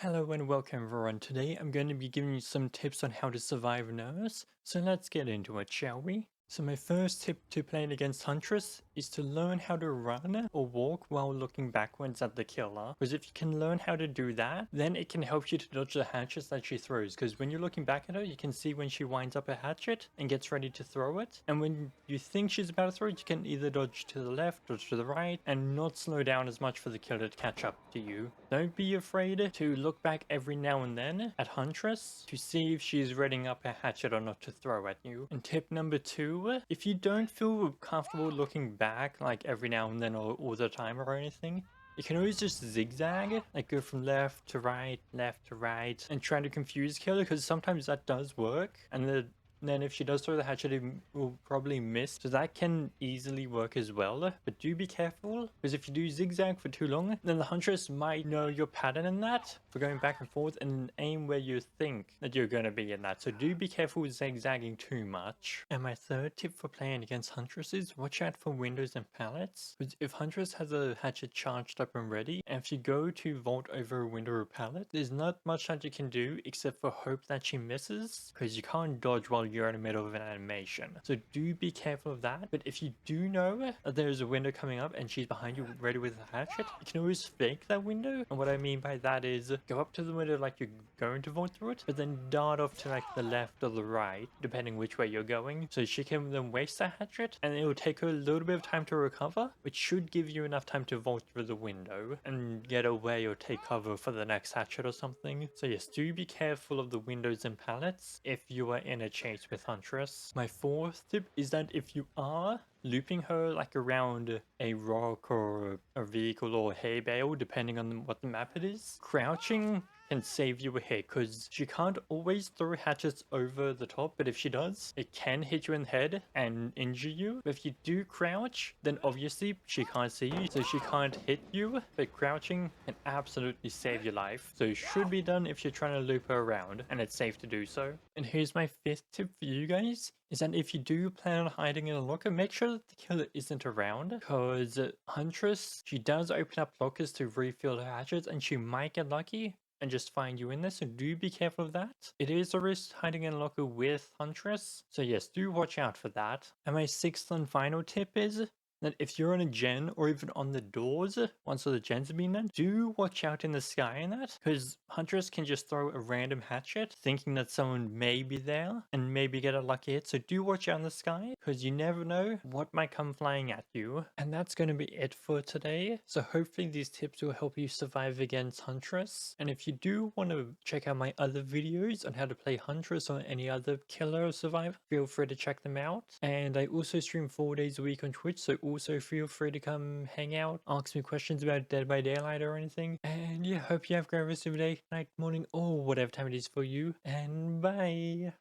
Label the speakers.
Speaker 1: Hello and welcome everyone. Today I'm going to be giving you some tips on how to survive Nurse. So let's get into it, shall we? So my first tip to playing against Huntress is to learn how to run or walk while looking backwards at the killer. Because if you can learn how to do that, then it can help you to dodge the hatchets that she throws. Because when you're looking back at her, you can see when she winds up a hatchet and gets ready to throw it. And when you think she's about to throw it, you can either dodge to the left or to the right and not slow down as much for the killer to catch up to you. Don't be afraid to look back every now and then at Huntress to see if she's readying up a hatchet or not to throw at you. And tip number 2, if you don't feel comfortable looking back like every now and then or all the time or anything, you can always just zigzag, like go from left to right, and try to confuse killer, because sometimes that does work. And then if she does throw the hatchet, it will probably miss. So that can easily work as well. But do be careful, because if you do zigzag for too long, then the Huntress might know your pattern in that for going back and forth and aim where you think that you're going to be in that. So do be careful with zigzagging too much. And my third tip for playing against Huntress is watch out for windows and pallets. Because if Huntress has a hatchet charged up and ready, and if you go to vault over a window or pallet, there's not much that you can do except for hope that she misses, because you can't dodge while you're in the middle of an animation. So do be careful of that. But if you do know that there's a window coming up and she's behind you ready with a hatchet, you can always fake that window. And what I mean by that is go up to the window like you're going to vault through it, but then dart off to like the left or the right, depending which way you're going. So she can then waste that hatchet and it will take her a little bit of time to recover, which should give you enough time to vault through the window and get away or take cover for the next hatchet or something. So yes, do be careful of the windows and pallets if you are in a chase with Huntress. My fourth tip is that if you are looping her like around a rock or a vehicle or hay bale, depending on what the map it is, crouching can save you a hit, because she can't always throw hatchets over the top, but if she does, it can hit you in the head and injure you. But if you do crouch, then obviously she can't see you, so she can't hit you, but crouching can absolutely save your life. So it should be done if you're trying to loop her around, and it's safe to do so. And here's my fifth tip for you guys, is that if you do plan on hiding in a locker, make sure that the killer isn't around, because Huntress, she does open up lockers to refill her hatchets, and she might get lucky and just find you in there, so do be careful of that. It is a risk hiding in a locker with Huntress, so yes, do watch out for that. And my sixth and final tip is that if you're on a gen or even on the doors, once all the gens have been done, do watch out in the sky in that, because Huntress can just throw a random hatchet thinking that someone may be there and maybe get a lucky hit. So do watch out in the sky, because you never know what might come flying at you. And that's going to be it for today. So hopefully these tips will help you survive against Huntress. And if you do want to check out my other videos on how to play Huntress or any other killer or survivor, feel free to check them out. And I also stream 4 days a week on Twitch, so also feel free to come hang out, ask me questions about Dead by Daylight or anything. And yeah, hope you have a great rest of your day, night, morning, or whatever time it is for you. And bye!